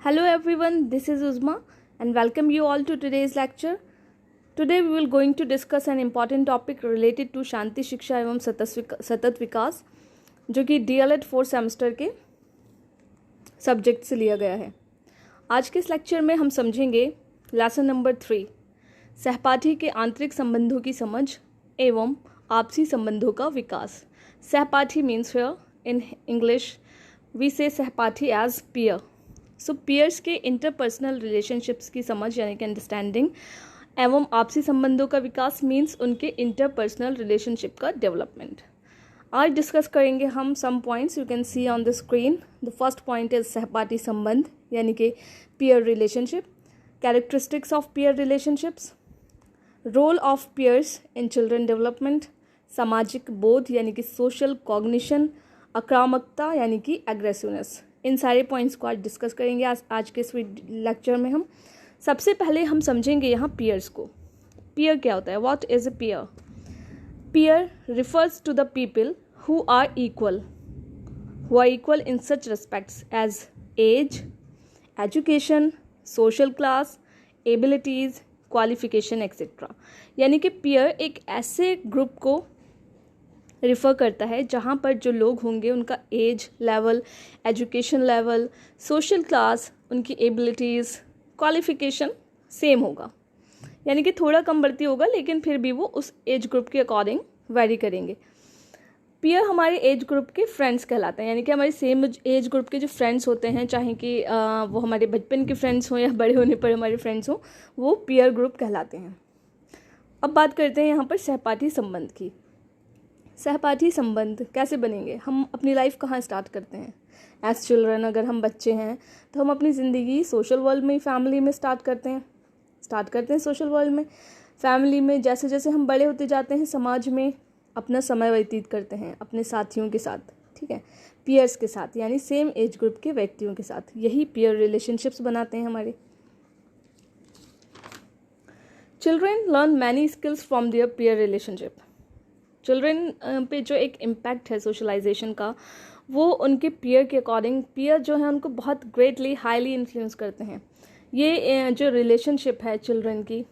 Hello everyone, this is Uzma and welcome you all to today's lecture. Today we will going to discuss an important topic related to शांति शिक्षा एवं सतत विकास जो कि DLED 4 semester के subject से लिया गया है। आज के इस लेक्चर में हम समझेंगे लेसन नंबर 3 सहपाठी के आंतरिक संबंधों की समझ एवं आपसी संबंधों का विकास। सहपाठी means here in English we say सहपाठी एज पीयर। सो पीयर्स के इंटरपर्सनल रिलेशनशिप्स की समझ यानी कि अंडरस्टैंडिंग एवं आपसी संबंधों का विकास मीन्स उनके इंटरपर्सनल रिलेशनशिप का डेवलपमेंट। आज डिस्कस करेंगे हम some points you can see on the screen. The first point is सहपाठी संबंध यानी कि peer relationship, characteristics of peer relationships, role of peers in children development, सामाजिक बोध यानी कि सोशल कॉग्निशन, आक्रामकता यानी कि एग्रेसिवनेस। इन सारे पॉइंट्स को आज डिस्कस करेंगे आज के इस लेक्चर में। हम सबसे पहले हम समझेंगे यहाँ पीयर्स को। पीयर क्या होता है? What is a peer? Peer refers to the people who are equal in such respects as age, education, social class, abilities, qualification etcetera. यानी कि पीयर एक ऐसे ग्रुप को रिफ़र करता है जहाँ पर जो लोग होंगे उनका age level, education level, social class, उनकी एबिलिटीज़, क्वालिफिकेशन सेम होगा, यानी कि थोड़ा कम बढ़ती होगा लेकिन फिर भी वो उस एज ग्रुप के अकॉर्डिंग वेरी करेंगे। पीयर हमारे एज ग्रुप के फ्रेंड्स कहलाते हैं, यानी कि हमारे सेम एज ग्रुप के जो फ्रेंड्स होते हैं, चाहे कि वो हमारे बचपन के फ्रेंड्स हों या बड़े होने पर हमारे फ्रेंड्स हों, वो पीयर ग्रुप कहलाते हैं। अब बात करते हैं यहाँ पर सहपाठी संबंध की। सहपाठी संबंध कैसे बनेंगे? हम अपनी लाइफ कहाँ स्टार्ट करते हैं? एज चिल्ड्रन, अगर हम बच्चे हैं तो हम अपनी ज़िंदगी सोशल वर्ल्ड में, फैमिली में स्टार्ट करते हैं सोशल वर्ल्ड में, फैमिली में। जैसे जैसे हम बड़े होते जाते हैं समाज में अपना समय व्यतीत करते हैं अपने साथियों के साथ, ठीक है, पीयर्स के साथ, यानी सेम एज ग्रुप के व्यक्तियों के साथ। यही पीयर रिलेशनशिप्स बनाते हैं हमारे। Children learn many skills from their peer relationship. Children पे जो एक इम्पैक्ट है सोशलाइजेशन का, वो उनके पीयर के अकॉर्डिंग, पीयर जो है उनको बहुत ग्रेटली हाईली इन्फ्लुएंस करते हैं। ये जो रिलेशनशिप है चिल्ड्रन की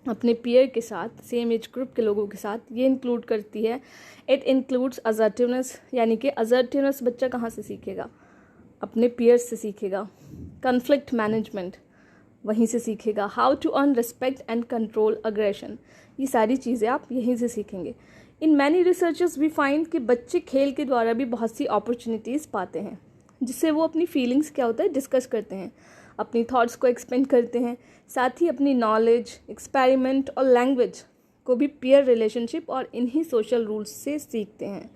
अपने पीयर के साथ, सेम एज ग्रुप के लोगों के साथ, ये इंक्लूड करती है, इट इंक्लूड्स असर्टिवनेस, यानी कि असर्टिवनेस बच्चा कहाँ से सीखेगा? अपने पीयर्स से सीखेगा। कॉन्फ्लिक्ट मैनेजमेंट वहीं से सीखेगा। How to earn respect and control aggression, ये सारी चीज़ें आप यहीं से सीखेंगे। In many researches we find कि बच्चे खेल के द्वारा भी बहुत सी अपॉर्चुनिटीज़ पाते हैं जिससे वो अपनी फीलिंग्स क्या होता है डिस्कस करते हैं, अपनी थॉट्स को एक्सपेंड करते हैं, साथ ही अपनी नॉलेज, एक्सपेरिमेंट और लैंग्वेज को भी पीयर रिलेशनशिप और इन्हीं सोशल रूल्स से सीखते हैं।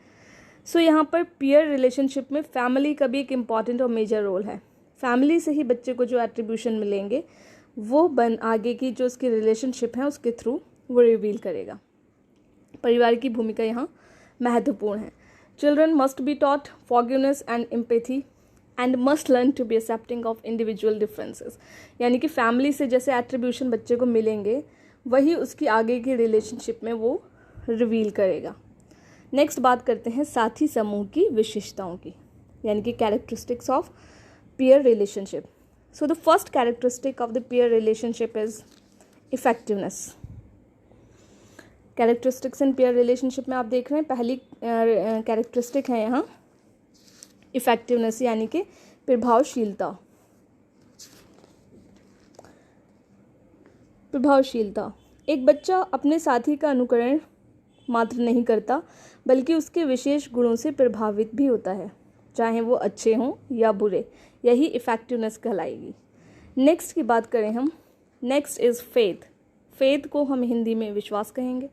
सो यहाँ पर पीयर रिलेशनशिप में फैमिली का भी एक इम्पॉर्टेंट और मेजर रोल है। फैमिली से ही बच्चे को जो एट्रीब्यूशन मिलेंगे वो आगे की जो उसकी रिलेशनशिप है उसके थ्रू वो रिवील करेगा। परिवार की भूमिका यहाँ महत्वपूर्ण है। Children must be taught forgiveness and empathy and must learn to be accepting of individual differences. यानी कि फैमिली से जैसे एट्रीब्यूशन बच्चे को मिलेंगे वही उसकी आगे की रिलेशनशिप में वो रिवील करेगा। नेक्स्ट बात करते हैं साथी समूह की विशेषताओं की, यानी कि characteristics of peer relationship. So the first characteristic of the peer relationship is effectiveness. Characteristics in peer relationship में आप देख रहे हैं, पहली कैरेक्टरिस्टिक है यहाँ इफेक्टिवनेस, यानी कि प्रभावशीलता। एक बच्चा अपने साथी का अनुकरण मात्र नहीं करता बल्कि उसके विशेष गुणों से प्रभावित भी होता है, चाहे वो अच्छे हों या बुरे। यही इफेक्टिवनेस कहलाएगी। नेक्स्ट की बात करें हम, नेक्स्ट इज़ फेथ। फेथ को हम हिंदी में विश्वास कहेंगे।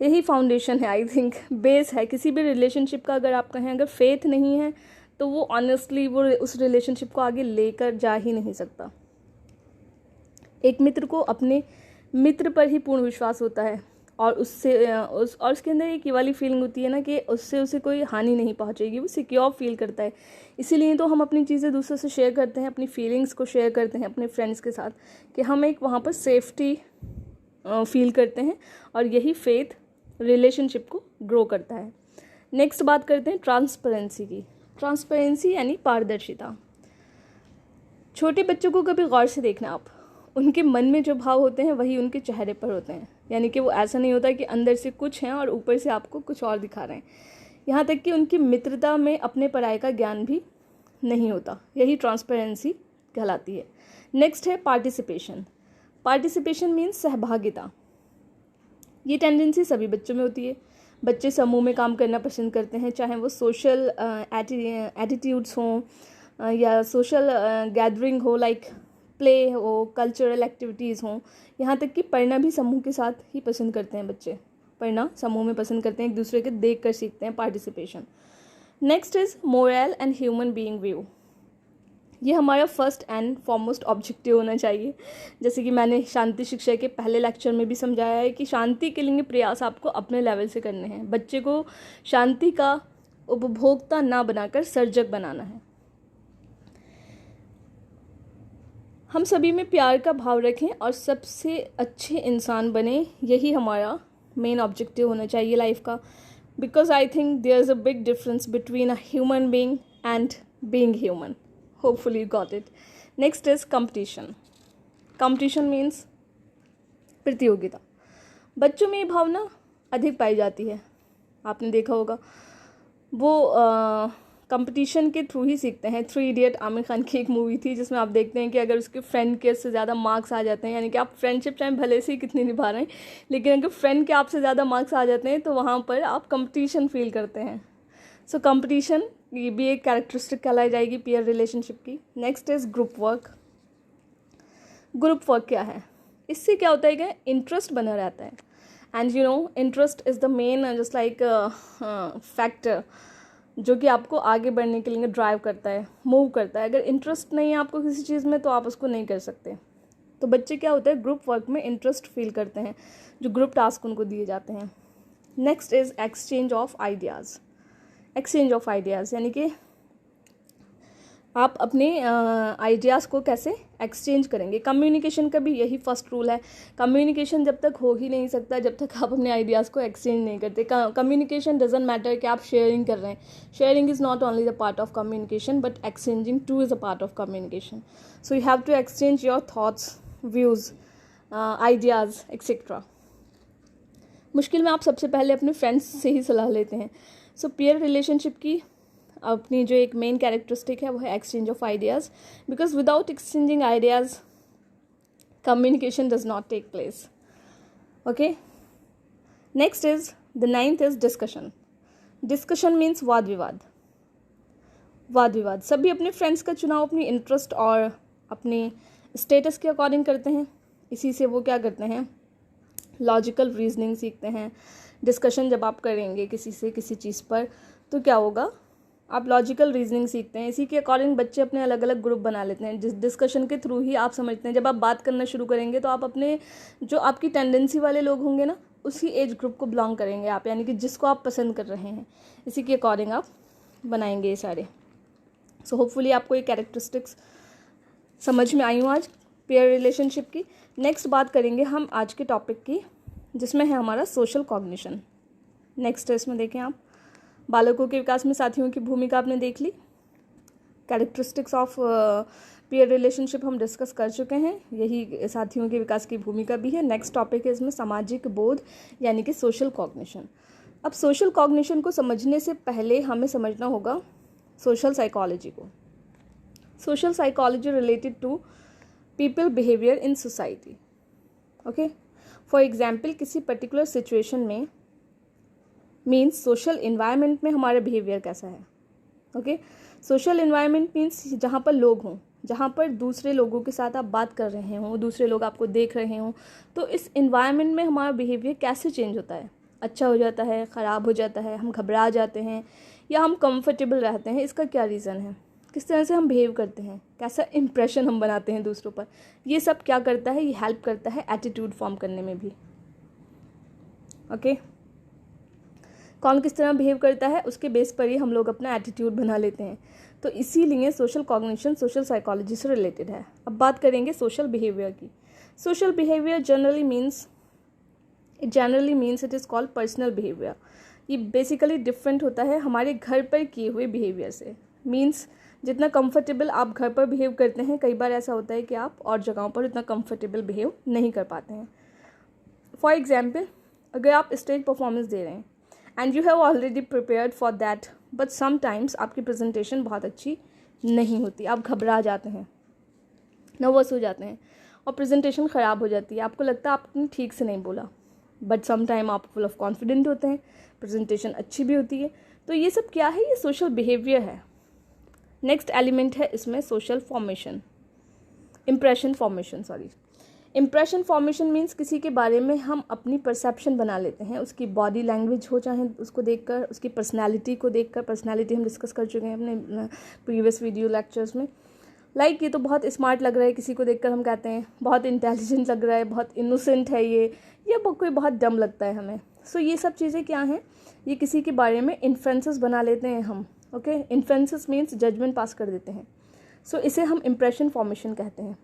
यही फाउंडेशन है, आई थिंक बेस है किसी भी रिलेशनशिप का। अगर आप कहें अगर फेथ नहीं है तो वो ऑनेस्टली वो उस रिलेशनशिप को आगे लेकर जा ही नहीं सकता। एक मित्र को अपने मित्र पर ही पूर्ण विश्वास होता है और उसके अंदर एक ये वाली फीलिंग होती है ना कि उससे उसे कोई हानि नहीं पहुंचेगी, वो सिक्योर फील करता है। इसीलिए तो हम अपनी चीज़ें दूसरों से शेयर करते हैं, अपनी फीलिंग्स को शेयर करते हैं अपने फ्रेंड्स के साथ, कि हम एक वहाँ पर सेफ्टी फील करते हैं और यही फेथ रिलेशनशिप को ग्रो करता है। नेक्स्ट बात करते हैं ट्रांसपेरेंसी की। ट्रांसपेरेंसी यानी पारदर्शिता। छोटे बच्चों को कभी गौर से देखना आप, उनके मन में जो भाव होते हैं वही उनके चेहरे पर होते हैं, यानी कि वो ऐसा नहीं होता कि अंदर से कुछ हैं और ऊपर से आपको कुछ और दिखा रहे हैं। यहाँ तक कि उनकी मित्रता में अपने पराये का ज्ञान भी नहीं होता। यही ट्रांसपेरेंसी कहलाती है। नेक्स्ट है पार्टिसिपेशन। पार्टिसिपेशन मीन्स सहभागिता। ये टेंडेंसी सभी बच्चों में होती है। बच्चे समूह में काम करना पसंद करते हैं, चाहे वो सोशल एटीट्यूड्स हों या सोशल गैदरिंग हो, लाइक प्ले हो, कल्चरल एक्टिविटीज़ हों। यहाँ तक कि पढ़ना भी समूह के साथ ही पसंद करते हैं बच्चे। पढ़ना समूह में पसंद करते हैं, एक दूसरे के देख कर सीखते हैं, participation. Next is moral and human being view. ये हमारा फर्स्ट एंड फॉरमोस्ट ऑब्जेक्टिव होना चाहिए। जैसे कि मैंने शांति शिक्षा के पहले लेक्चर में भी समझाया है कि शांति के लिए प्रयास आपको अपने लेवल से करने हैं। बच्चे को शांति का उपभोक्ता ना बनाकर सर्जक बनाना है। हम सभी में प्यार का भाव रखें और सबसे अच्छे इंसान बने, यही हमारा मेन ऑब्जेक्टिव होना चाहिए लाइफ का। Because I think there is a big difference between a human being and being human. Hopefully you got it. Next is competition. Competition means प्रतियोगिता। बच्चों में ये भावना अधिक पाई जाती है। आपने देखा होगा वो कंपटीशन के थ्रू ही सीखते हैं। 3 इडियट आमिर खान की एक मूवी थी जिसमें आप देखते हैं कि अगर उसके फ्रेंड के से ज़्यादा मार्क्स आ जाते हैं, यानी कि आप फ्रेंडशिप चाहे भले से ही कितनी निभा रहे हैं, लेकिन अगर फ्रेंड के आपसे ज़्यादा मार्क्स आ जाते हैं तो वहाँ पर आप कंपटीशन फील करते हैं। सो कंपटीशन ये भी एक कैरेक्टरिस्टिक कहलाई जाएगी पीयर रिलेशनशिप की। Next is group work. Group work क्या है? इससे क्या होता है कि इंटरेस्ट बना रहता है। And you know interest is the main just like factor जो कि आपको आगे बढ़ने के लिए ड्राइव करता है, मूव करता है। अगर इंटरेस्ट नहीं है आपको किसी चीज़ में तो आप उसको नहीं कर सकते। तो बच्चे क्या होता है, ग्रुप वर्क में इंटरेस्ट फील करते हैं जो ग्रुप टास्क उनको दिए जाते हैं। Next is exchange of ideas. Exchange of ideas यानी कि आप अपने आइडियाज़ को कैसे एक्सचेंज करेंगे। कम्युनिकेशन का भी यही फर्स्ट रूल है। कम्युनिकेशन जब तक हो ही नहीं सकता जब तक आप अपने आइडियाज़ को एक्सचेंज नहीं करते। कम्युनिकेशन डजंट मैटर कि आप शेयरिंग कर रहे हैं। Sharing is not only the part of communication but exchanging too is a part of communication. So you have to exchange your thoughts, views, ideas etcetera. मुश्किल में आप सबसे पहले अपने फ्रेंड्स से ही सलाह लेते हैं। सो पीयर रिलेशनशिप की अपनी जो एक मेन कैरेक्टरिस्टिक है वो है exchange of ideas. Because without exchanging ideas communication does not take place. Okay, next is the 9th is discussion. Discussion means वाद विवाद। वाद विवाद सभी अपने फ्रेंड्स का चुनाव अपनी इंटरेस्ट और अपनी स्टेटस के अकॉर्डिंग करते हैं। इसी से वो क्या करते हैं, लॉजिकल रीजनिंग सीखते हैं। डिस्कशन जब आप करेंगे किसी से किसी चीज़ पर तो क्या होगा, आप लॉजिकल रीजनिंग सीखते हैं। इसी के अकॉर्डिंग बच्चे अपने अलग अलग ग्रुप बना लेते हैं। जिस डिस्कशन के थ्रू ही आप समझते हैं, जब आप बात करना शुरू करेंगे तो आप अपने जो आपकी टेंडेंसी वाले लोग होंगे ना उसी एज ग्रुप को बिलोंग करेंगे आप, यानी कि जिसको आप पसंद कर रहे हैं इसी के अकॉर्डिंग आप बनाएंगे ये सारे। सो होपफुली आपको ये कैरेक्टरिस्टिक्स समझ में आई हूँ आज पेयर रिलेशनशिप की। नेक्स्ट बात करेंगे हम आज के टॉपिक की जिसमें है हमारा सोशल कॉग्निशन। नेक्स्ट है इसमें देखें आप, बालकों के विकास में साथियों की भूमिका आपने देख ली। कैरेक्टरिस्टिक्स ऑफ पीयर रिलेशनशिप हम डिस्कस कर चुके हैं, यही साथियों के विकास की भूमिका भी है। नेक्स्ट टॉपिक है इसमें सामाजिक बोध यानी कि सोशल कॉग्निशन। अब सोशल कॉग्निशन को समझने से पहले हमें समझना होगा सोशल साइकोलॉजी को। Social psychology related to people behaviour in society. Okay, for example किसी पर्टिकुलर सिचुएशन में मीन्स सोशल इन्वायरमेंट में हमारा बिहेवियर कैसा है। ओके, सोशल इन्वायरमेंट मीन्स जहाँ पर लोग हों, जहाँ पर दूसरे लोगों के साथ आप बात कर रहे हों, दूसरे लोग आपको देख रहे हों, तो इस इन्वायरमेंट में हमारा बिहेवियर कैसे चेंज होता है, अच्छा हो जाता है, ख़राब हो जाता है, हम घबरा जाते हैं या हम कंफर्टेबल रहते हैं। इसका क्या रीज़न है, किस तरह से हम बिहेव करते हैं, कैसा इंप्रेशन हम बनाते हैं दूसरों पर, ये सब क्या करता है, ये हेल्प करता है एटीट्यूड फॉर्म करने में भी। ओके, कौन किस तरह बिहेव करता है उसके बेस पर ही हम लोग अपना एटीट्यूड बना लेते हैं। तो इसीलिए सोशल कॉग्निशन सोशल साइकोलॉजी से रिलेटेड है। अब बात करेंगे सोशल बिहेवियर की। Social behaviour generally means it is called personal behaviour. ये बेसिकली डिफरेंट होता है हमारे घर पर किए हुए बिहेवियर से। मीन्स जितना कंफर्टेबल आप घर पर बिहेव करते हैं, कई बार ऐसा होता है कि आप और जगहों पर उतना कंफर्टेबल बिहेव नहीं कर पाते हैं। फॉर एग्जाम्पल, अगर आप स्टेज परफॉर्मेंस दे रहे हैं and you have already prepared for that, but sometimes आपकी प्रेजेंटेशन बहुत अच्छी नहीं होती, आप घबरा जाते हैं, नर्वस हो जाते हैं और प्रेजेंटेशन ख़राब हो जाती है, आपको लगता है आपने ठीक से नहीं बोला, बट समटाइम आप फुल ऑफ कॉन्फिडेंट होते हैं, प्रेजेंटेशन अच्छी भी होती है। तो ये सब क्या है? ये सोशल बिहेवियर है। नेक्स्ट एलिमेंट है इसमें social formation, impression formation, sorry. Impression formation means किसी के बारे में हम अपनी परसेप्शन बना लेते हैं, उसकी बॉडी लैंग्वेज हो चाहे उसको देखकर, उसकी पर्सनैलिटी को देखकर। पर्सनैलिटी हम डिस्कस कर चुके हैं अपने प्रीवियस वीडियो लेक्चर्स में। लाइक ये तो बहुत स्मार्ट लग रहा है, किसी को देखकर हम कहते हैं बहुत इंटेलिजेंट लग रहा है, बहुत इनोसेंट है ये, या कोई बहुत डम लगता है हमें। सो ये सब चीज़ें क्या हैं? ये किसी के बारे में इन्फ्रेंसेस बना लेते हैं हम। ओके, इन्फ्रेंसेस मीन्स जजमेंट पास कर देते हैं। सो इसे हम इम्प्रेशन फॉर्मेशन कहते हैं।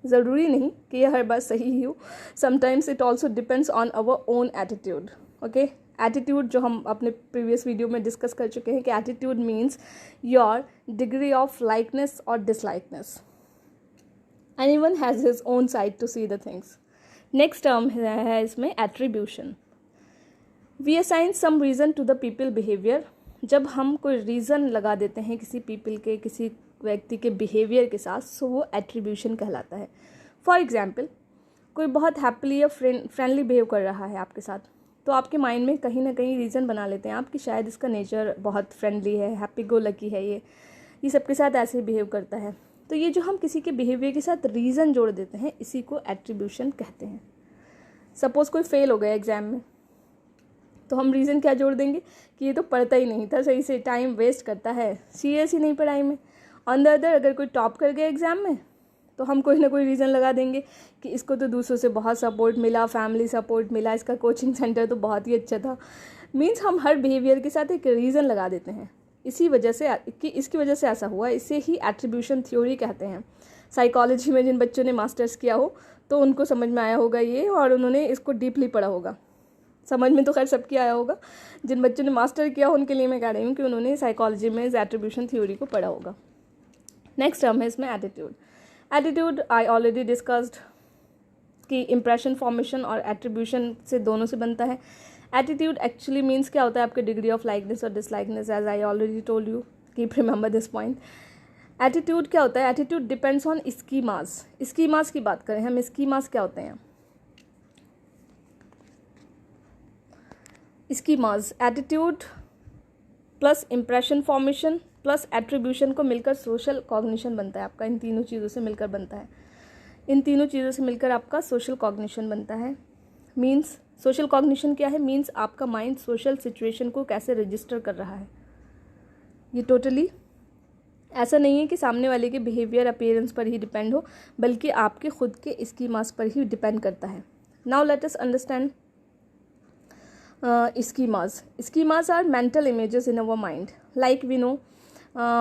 ज़रूरी नहीं कि यह हर बार सही ही हो, sometimes it also depends on our own attitude. Okay, attitude जो हम अपने प्रीवियस वीडियो में डिस्कस कर चुके हैं कि attitude means your degree of likeness और dislikeness. Anyone has his own side to see the things. Next term है इसमें attribution. We assign some reason to the people behaviour. जब हम कोई रीज़न लगा देते हैं किसी पीपल के, किसी व्यक्ति के बिहेवियर के साथ, सो वो एट्रीब्यूशन कहलाता है। फॉर एग्जाम्पल, कोई बहुत हैप्पीली या फ्रेंडली बिहेव कर रहा है आपके साथ, तो आपके माइंड में कहीं ना कहीं रीज़न बना लेते हैं आप कि शायद इसका नेचर बहुत फ्रेंडली है, हैप्पी गो लकी है, ये सबके साथ ऐसे ही बिहेव करता है। तो ये जो हम किसी के बिहेवियर के साथ रीज़न जोड़ देते हैं, इसी को एट्रीब्यूशन कहते हैं। सपोज़ कोई फेल हो गया एग्ज़ाम में, तो हम रीज़न क्या जोड़ देंगे कि ये तो पढ़ता ही नहीं था सही से, टाइम वेस्ट करता है, सीरियस ही नहीं पढ़ाई में। ऑन द अदर, अगर कोई टॉप कर गया एग्ज़ाम में, तो हम कोई ना कोई रीज़न लगा देंगे कि इसको तो दूसरों से बहुत सपोर्ट मिला, फैमिली सपोर्ट मिला, इसका कोचिंग सेंटर तो बहुत ही अच्छा था। मीन्स हम हर बिहेवियर के साथ एक रीज़न लगा देते हैं, इसी वजह से कि इसकी वजह से ऐसा हुआ। इसे ही एट्रीब्यूशन थ्योरी कहते हैं। साइकोलॉजी में जिन बच्चों ने मास्टर्स किया हो तो उनको समझ में आया होगा ये, और उन्होंने इसको डीपली पढ़ा होगा। समझ में तो खैर सबकी आया होगा, जिन बच्चों ने मास्टर किया हो उनके लिए मैं कह रही हूँ कि उन्होंने साइकोलॉजी में इस एट्रीब्यूशन थ्योरी को पढ़ा होगा। नेक्स्ट टर्म है इसमें attitude. Attitude I already discussed कि इम्प्रेशन फॉर्मेशन और एट्रीब्यूशन से दोनों से बनता है। एटीट्यूड एक्चुअली मीन्स क्या होता है? आपके डिग्री ऑफ लाइकनेस और dislikeness, as I already told you, keep remember this point. Attitude क्या होता है? Attitude depends on schemas. Schemas की बात करें हम, स्कीमास क्या होते हैं? Schemas attitude plus impression formation plus attribution को मिलकर सोशल कॉग्निशन बनता है आपका। इन तीनों चीज़ों से मिलकर बनता है, इन तीनों चीज़ों से मिलकर आपका सोशल कॉग्निशन बनता है। मीन्स सोशल कॉग्निशन क्या है? मीन्स आपका माइंड सोशल सिचुएशन को कैसे रजिस्टर कर रहा है। ये टोटली ऐसा नहीं है कि सामने वाले के बिहेवियर अपीयरेंस पर ही डिपेंड हो, बल्कि आपके खुद के स्कीमास पर ही डिपेंड करता है। Now let us understand schemas. Schemas are mental images in our mind. Like we know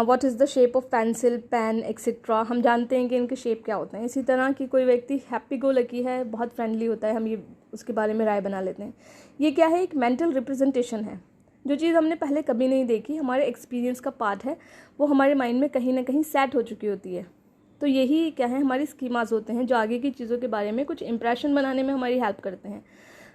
what is the shape of pencil, pen, etc. हम जानते हैं कि इनके शेप क्या होते हैं। इसी तरह कि कोई व्यक्ति हैप्पी गो लकी है, बहुत फ्रेंडली होता है, हम ये उसके बारे में राय बना लेते हैं। ये क्या है? एक मेंटल रिप्रेजेंटेशन है। जो चीज़ हमने पहले कभी नहीं देखी, हमारे एक्सपीरियंस का पार्ट है, वो हमारे माइंड में कहीं ना कहीं सेट हो चुकी होती है। तो यही क्या है? हमारी स्कीमास होते हैं, जो आगे की चीज़ों के बारे में कुछ इंप्रेशन बनाने में हमारी हेल्प करते हैं।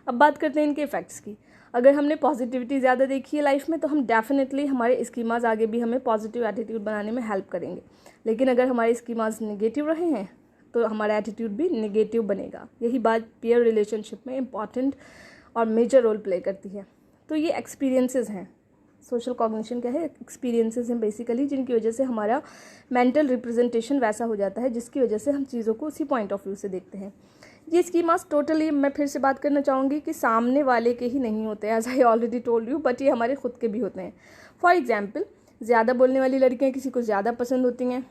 अब बात करते हैं इनके इफ़ेक्ट्स की। अगर हमने पॉजिटिविटी ज़्यादा देखी है लाइफ में, तो हम डेफिनेटली हमारे स्कीमास आगे भी हमें पॉजिटिव एटीट्यूड बनाने में हेल्प करेंगे। लेकिन अगर हमारे स्कीमास नेगेटिव रहे हैं, तो हमारा एटीट्यूड भी नेगेटिव बनेगा। यही बात पीयर रिलेशनशिप में इम्पॉर्टेंट और मेजर रोल प्ले करती है। तो ये एक्सपीरियंसेस हैं। सोशल कॉग्निशन क्या है? एक्सपीरियंसेस हैं बेसिकली, जिनकी वजह से हमारा मेंटल रिप्रेजेंटेशन वैसा हो जाता है, जिसकी वजह से हम चीज़ों को उसी पॉइंट ऑफ व्यू से देखते हैं। ये स्कीमास टोटली, मैं फिर से बात करना चाहूँगी कि सामने वाले के ही नहीं होते, as I already told you, but ये हमारे खुद के भी होते हैं। फॉर एग्जाम्पल, ज़्यादा बोलने वाली लड़कियाँ किसी को ज़्यादा पसंद होती हैं,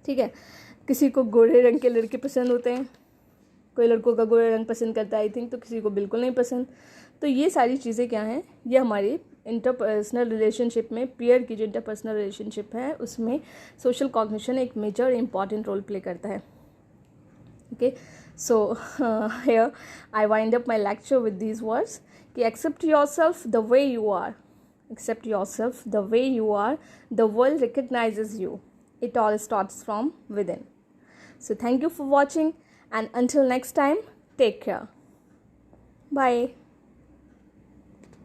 ठीक है। किसी को गोरे रंग के लड़के पसंद होते हैं, कोई लड़कों का गोरा रंग पसंद करता है आई थिंक, तो किसी को बिल्कुल नहीं पसंद। तो ये सारी चीज़ें क्या हैं? ये हमारी इंटरपर्सनल रिलेशनशिप में, पीयर की जो इंटरपर्सनल रिलेशनशिप है, उसमें सोशल कॉग्निशन एक मेजर इंपॉर्टेंट रोल प्ले करता है। Okay, so here I wind up my lecture with these words कि accept yourself the way you are accept yourself the way you are. The world recognizes you. It all starts from within. So thank you for watching, and until next time, take care. Bye.